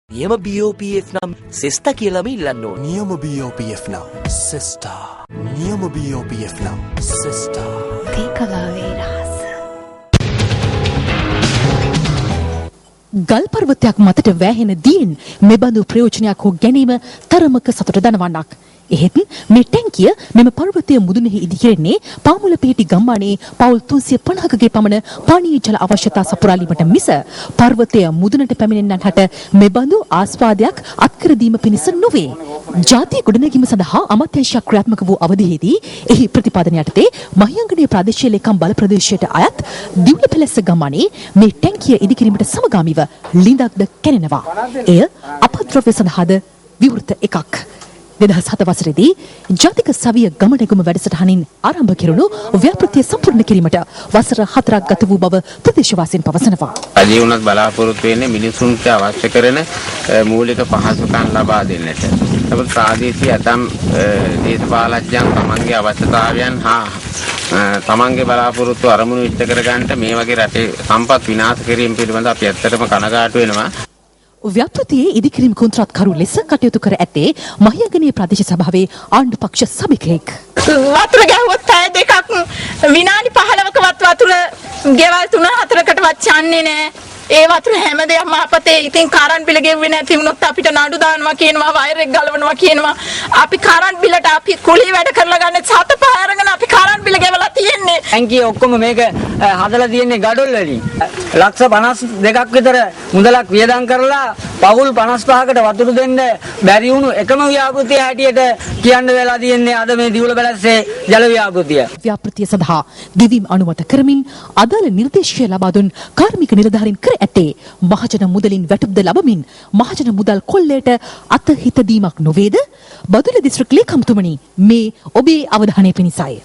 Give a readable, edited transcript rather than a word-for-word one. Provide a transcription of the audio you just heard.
නියම BOPF නම් සෙස්තා කියලාම ඉල්ලන්න ඕනේ. නියම BOPF නම් සෙස්තා. නියම BOPF නම් සෙස්තා. තේකලාවේ රහස. ගල් පර්වතයක් මතට වැහෙන දීන් මෙබඳු ප්‍රයෝජනයක් හෝ ගැනීම තරමක සතුට දනවන්නක්. එහෙත් මේ ටැංකිය මෙම පර්වතය මුදුනෙහි ඉදිකෙරෙන්නේ පාමුල පිහිටි ගම්මානයේ පවුල් 350කගේ පමණ පානීය ජල අවශ්‍යතා සපුරාලීමට මිස පර්වතය මුදුනට පැමිණෙන්නන් හට මෙබඳු ආස්වාදයක් අත්කර දීම පිණිස නොවේ. ජාතිය ගොඩනැගීම සඳහා අමාත්‍යාංශයක් ක්‍රියාත්මක වූ අවධියේදී එහි ප්‍රතිපාදන යටතේ මහියංගනීය ප්‍රාදේශීය ලේකම් බල ප්‍රදේශයට අයත් දිවුලපැලැස්ස ගම්මානයේ මේ ටැංකිය ඉදිකිරීමට සමගාමීව ලිඳක්ද කැණෙනවා. එය අපද්‍රව්‍ය සඳහාද විවෘත එකක්. 2007 වසරේදී ජාතික සවිය ගමනැගුම වැඩසටහනින් ආරම්භ කෙරුණු ව්‍යාපෘතිය සම්පූර්ණ කිරීමට වසර 4ක් ගත වූ බව ප්‍රදේශවාසීන් පවසනවා. රජය උනත් බලාපොරොත්තු වෙන්නේ මිනිසුන්ට අවශ්‍ය කරන මූලික පහසුකම් ලබා දෙන්නට. නමුත් ප්‍රාදේශීය ඇතම් දේශපාලඥයන් තමන්ගේ අවශ්‍යතාවයන් හා තමන්ගේ බලාපොරොත්තු අරමුණු ඉෂ්ට කර ගන්නට මේ වගේ රටේ සම්පත් විනාශ කිරීම පිළිබඳ අපි ඇත්තටම කනගාටු වෙනවා. ව්‍යාපෘතියේ ඉදිකිරීම කොන්ත්‍රාත්කරු ලෙස කටයුතු කර ඇත්තේ මහියංගනීය ප්‍රදේශ සභාවේ ආණ්ඩු පක්ෂ සභිකයෙක්. වතුර ගැහුවොත් පැය දෙකක් විනාඩි 15කවත් වතුර ගෙවල් 3-4කටවත් යන්නේ නැහැ. ඒ වතුර හැමදේම අපතේ. ඉතින් කරන්ට් බිල ගෙව්වේ නැති වුණොත් අපිට නඩු දානවා කියනවා, වයර් එක ගලවනවා කියනවා. අපි කරන්ට් බිලට අපි කුලී වැඩ කරලා ගන්න 7-5 අරගෙන අපි කරන්ට් බිල ගෙවලා තියෙන්නේ. ටැංකිය ඔක්කොම මේක හදලා තියෙන්නේ ගඩොල් වලින්. ලක්ෂ 52ක් විතර මුදලක් වියදම් කරලා පවුල් 55කට වතුර දෙන්න බැරි වුණු එකම ව්‍යාපෘතිය හැටියට කියන්න වෙලා තියෙන්නේ අද මේ දිවුල බැලස්සේ ජල ව්‍යාපෘතිය. ව්‍යාපෘතිය සඳහා ගෙවීම් අනුමත කරමින් අදාළ නිර්දේශය ලබා දුන් කාර්මික නිලධාරීන් කර ඇත්තේ මහජන මුදලින් වැටුප්ද ලබමින් මහජන මුදල් කොල්ලයට අතහිත දීමක් නොවේද? බදුල්ල දිස්ත්‍රික් ලේකම්තුමනි, මේ ඔබේ අවධානය පිණිසයි.